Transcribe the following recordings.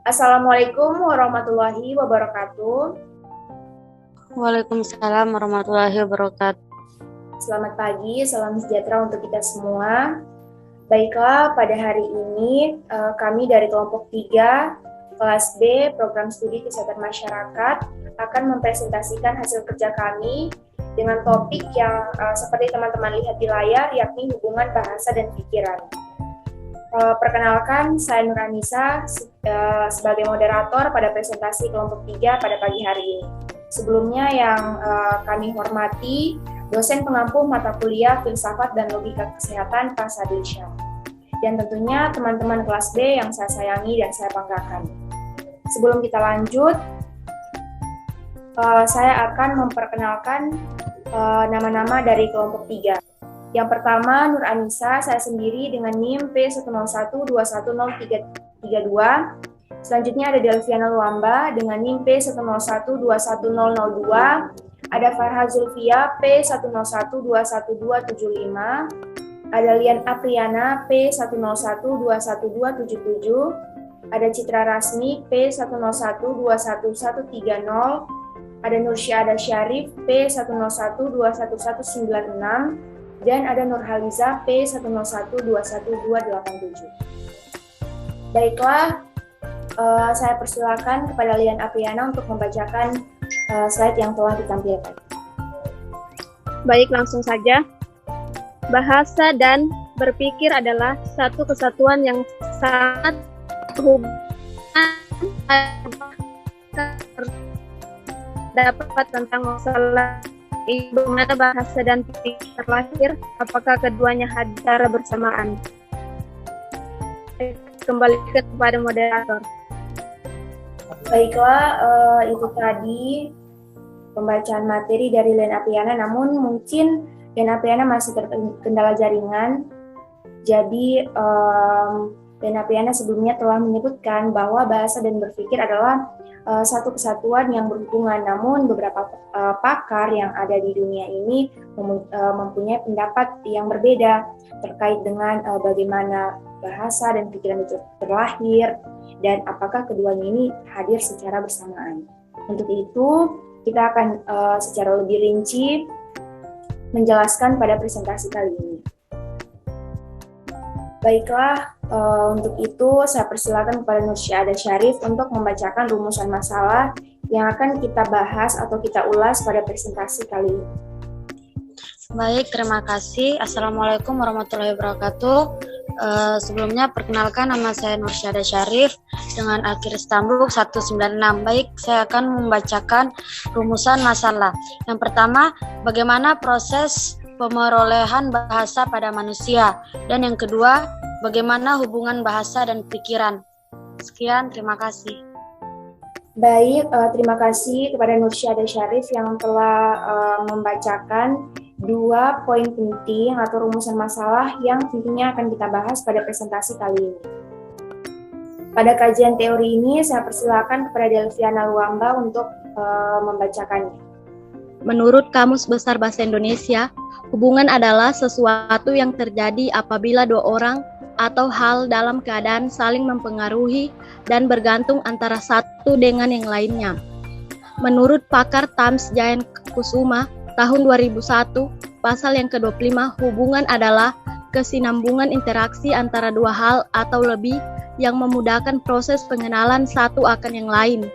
Assalamualaikum warahmatullahi wabarakatuh. Waalaikumsalam warahmatullahi wabarakatuh. Selamat pagi, salam sejahtera untuk kita semua. Baiklah, pada hari ini kami dari kelompok 3, kelas B, program studi kesehatan masyarakat, akan mempresentasikan hasil kerja kami dengan topik yang seperti teman-teman lihat di layar, yakni hubungan bahasa dan pikiran. Perkenalkan, saya Nur Anissa sebagai moderator pada presentasi kelompok 3 pada pagi hari ini. Sebelumnya yang kami hormati dosen pengampu mata kuliah Filsafat dan Logika Kesehatan Pak Sadil Syah. Dan tentunya teman-teman kelas B yang saya sayangi dan saya banggakan. Sebelum kita lanjut, saya akan memperkenalkan nama-nama dari kelompok 3. Yang pertama, Nur Anissa, saya sendiri dengan NIM P101210332. Selanjutnya ada Delviana Luamba dengan NIM P1012102. Ada Farha Zulfia P1012125. Ada Lian Apriana P1012127. Ada Citra Rasmi P1012130. Ada Nursyada Syarif P1012196. Dan ada Nurhaliza P1012127. Baiklah, saya persilakan kepada Lian Apriana untuk membacakan slide yang telah ditampilkan. Baik, langsung saja. Bahasa dan berpikir adalah satu kesatuan yang sangat dapat tentang masalah bagaimana bahasa dan pikir terlahir, apakah keduanya hadir secara bersamaan. Kembalikan kepada moderator. Baiklah, itu tadi pembacaan materi dari Lian Apriana, namun mungkin Lian Apriana masih terkendala jaringan. Jadi Lian Apriana sebelumnya telah menyebutkan bahwa bahasa dan berpikir adalah satu kesatuan yang berhubungan, namun beberapa pakar yang ada di dunia ini mempunyai pendapat yang berbeda terkait dengan bagaimana bahasa dan pikiran itu terlahir dan apakah keduanya ini hadir secara bersamaan. Untuk itu, kita akan secara lebih rinci menjelaskan pada presentasi kali ini. Baiklah, untuk itu saya persilakan kepada Nursyada Syarif untuk membacakan rumusan masalah yang akan kita bahas atau kita ulas pada presentasi kali ini. Baik, terima kasih. Assalamualaikum warahmatullahi wabarakatuh. Sebelumnya perkenalkan, nama saya Nursyada Syarif dengan akhir stambuk 196. Baik, saya akan membacakan rumusan masalah. Yang pertama, bagaimana proses pemerolehan bahasa pada manusia. Dan yang kedua, bagaimana hubungan bahasa dan pikiran. Sekian, terima kasih. Baik, terima kasih kepada Nursyada Syarif yang telah membacakan 2 poin penting atau rumusan masalah yang tentunya akan kita bahas pada presentasi kali ini. Pada kajian teori ini, saya persilakan kepada Delviana Luamba untuk membacakannya. Menurut Kamus Besar Bahasa Indonesia, hubungan adalah sesuatu yang terjadi apabila dua orang atau hal dalam keadaan saling mempengaruhi dan bergantung antara satu dengan yang lainnya. Menurut pakar Tams Jayan Kusuma, tahun 2001, pasal yang ke-25, hubungan adalah kesinambungan interaksi antara dua hal atau lebih yang memudahkan proses pengenalan satu akan yang lain.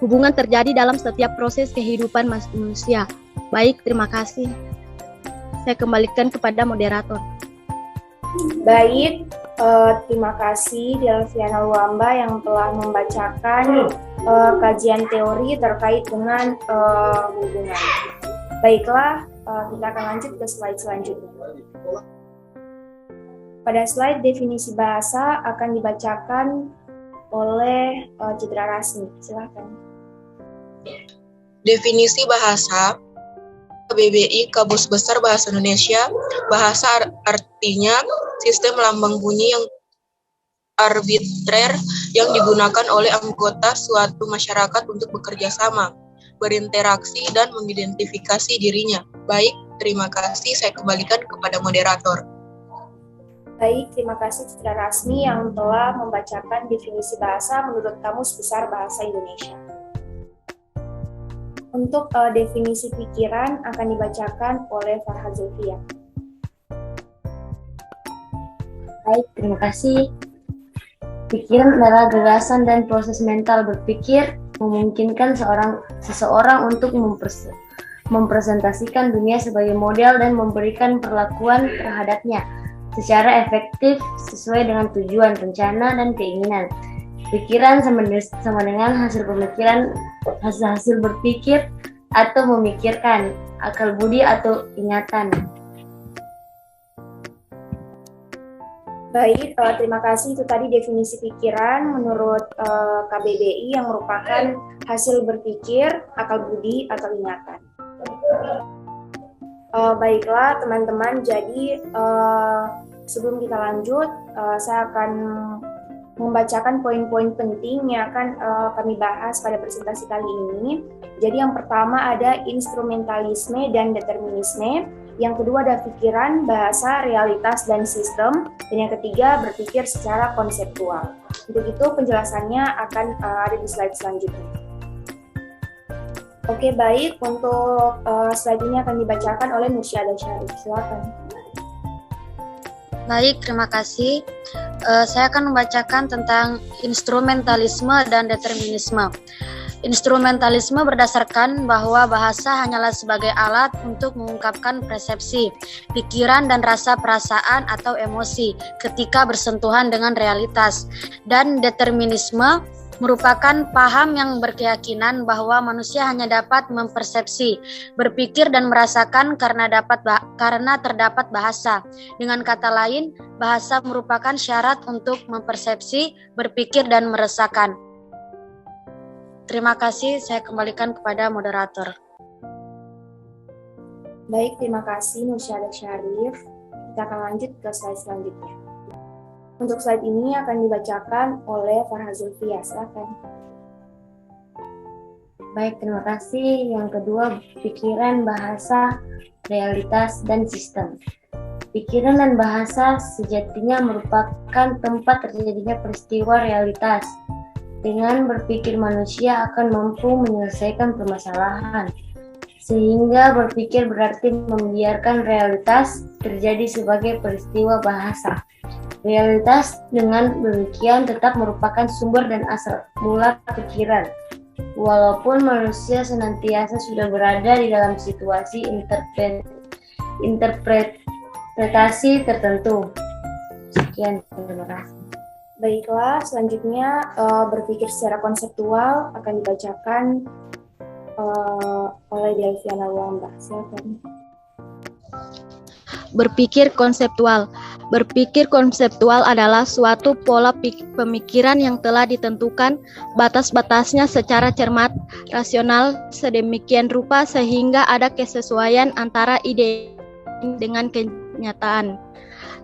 Hubungan terjadi dalam setiap proses kehidupan manusia. Baik, terima kasih. Saya kembalikan kepada moderator. Baik, terima kasih Delviana Luamba yang telah membacakan kajian teori terkait dengan hubungan. Baiklah, kita akan lanjut ke slide selanjutnya. Pada slide definisi bahasa akan dibacakan oleh Citra Rasmi. Silakan. Definisi bahasa KBBI Kamus Besar Bahasa Indonesia. Bahasa artinya sistem lambang bunyi yang arbitrer yang digunakan oleh anggota suatu masyarakat untuk bekerja sama, berinteraksi, dan mengidentifikasi dirinya. Baik, terima kasih. Saya kembalikan kepada moderator. Baik, terima kasih Citra Rasmi yang telah membacakan definisi bahasa menurut Kamus Besar Bahasa Indonesia. Untuk definisi pikiran akan dibacakan oleh Farha Zulfia. Baik, terima kasih. Pikiran adalah gagasan dan proses mental berpikir memungkinkan seseorang untuk mempresentasikan dunia sebagai model dan memberikan perlakuan terhadapnya secara efektif sesuai dengan tujuan, rencana, dan keinginan. Pikiran sama dengan hasil pemikiran, hasil berpikir atau memikirkan, akal budi atau ingatan. Baik, terima kasih. Itu tadi definisi pikiran menurut KBBI yang merupakan hasil berpikir, akal budi, atau ingatan. Baiklah teman-teman, jadi sebelum kita lanjut, saya akan membacakan poin-poin penting yang akan kami bahas pada presentasi kali ini. Jadi yang pertama ada instrumentalisme dan determinisme. Yang kedua ada pikiran, bahasa, realitas, dan sistem. Dan yang ketiga berpikir secara konseptual. Untuk itu penjelasannya akan ada di slide selanjutnya. Oke, baik. Untuk slide ini akan dibacakan oleh Nursyadah Syarif. Silakan. Baik, terima kasih. Saya akan membacakan tentang instrumentalisme dan determinisme. Instrumentalisme berdasarkan bahwa bahasa hanyalah sebagai alat untuk mengungkapkan persepsi, pikiran, dan rasa perasaan atau emosi ketika bersentuhan dengan realitas. Dan determinisme merupakan paham yang berkeyakinan bahwa manusia hanya dapat mempersepsi, berpikir, dan merasakan karena terdapat bahasa. Dengan kata lain, bahasa merupakan syarat untuk mempersepsi, berpikir, dan merasakan. Terima kasih, saya kembalikan kepada moderator. Baik, terima kasih Nursyadah Syarif. Kita akan lanjut ke slide selanjutnya. Untuk slide ini akan dibacakan oleh Farha Zulfia. Silakan. Baik, terima kasih. Yang kedua, pikiran, bahasa, realitas, dan sistem. Pikiran dan bahasa sejatinya merupakan tempat terjadinya peristiwa realitas. Dengan berpikir manusia akan mampu menyelesaikan permasalahan. Sehingga berpikir berarti membiarkan realitas terjadi sebagai peristiwa bahasa. Realitas dengan demikian tetap merupakan sumber dan asal mula pikiran. Walaupun manusia senantiasa sudah berada di dalam situasi interpretasi tertentu. Sekian, terima kasih. Baiklah, selanjutnya berpikir secara konseptual akan dibacakan oleh Delviana Wamba. Silakan. Berpikir konseptual. Berpikir konseptual adalah suatu pola pemikiran yang telah ditentukan batas-batasnya secara cermat, rasional, sedemikian rupa sehingga ada kesesuaian antara ide dengan kenyataan,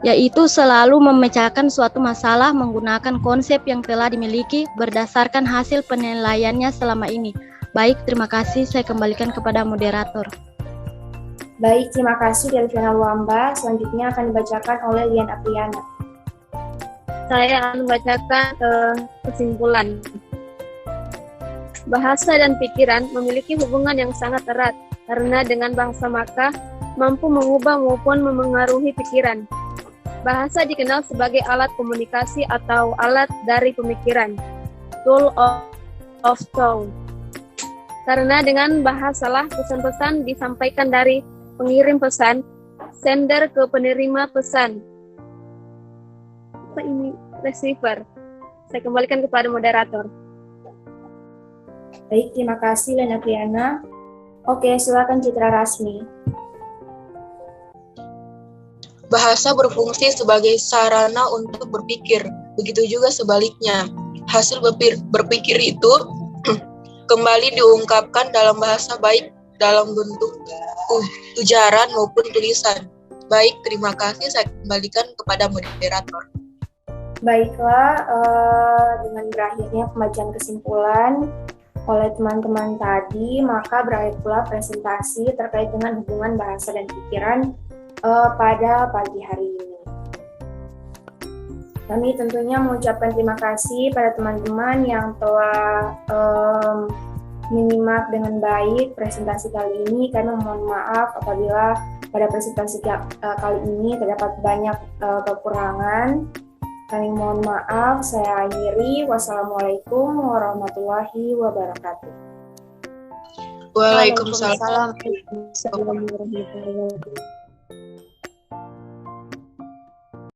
yaitu selalu memecahkan suatu masalah menggunakan konsep yang telah dimiliki berdasarkan hasil penilaiannya selama ini. Baik, terima kasih. Saya kembalikan kepada moderator. Baik, terima kasih Delviana Wamba. Selanjutnya akan dibacakan oleh Lian Apriana. Saya akan membacakan kesimpulan. Bahasa dan pikiran memiliki hubungan yang sangat erat, karena dengan bahasa maka mampu mengubah maupun memengaruhi pikiran. Bahasa dikenal sebagai alat komunikasi atau alat dari pemikiran, tool of thought. Karena dengan bahasalah pesan-pesan disampaikan dari pengirim pesan, sender ke penerima pesan. Apa ini? Receiver. Saya kembalikan kepada moderator. Baik, terima kasih Lena Priana. Oke, silakan Citra Rasmi. Bahasa berfungsi sebagai sarana untuk berpikir, begitu juga sebaliknya. Hasil berpikir itu kembali diungkapkan dalam bahasa, baik dalam bentuk ujaran maupun tulisan. Baik, terima kasih. Saya kembalikan kepada moderator. Baiklah, dengan berakhirnya pembacaan kesimpulan oleh teman-teman tadi, maka berakhir pula presentasi terkait dengan hubungan bahasa dan pikiran pada pagi hari ini. Kami tentunya mengucapkan terima kasih pada teman-teman yang telah menyimak dengan baik presentasi kali ini. Kami mohon maaf apabila pada presentasi kali ini terdapat banyak kekurangan. Kami mohon maaf, saya akhiri. Wassalamualaikum warahmatullahi wabarakatuh. Waalaikumsalam. Waalaikumsalam warahmatullahi wabarakatuh.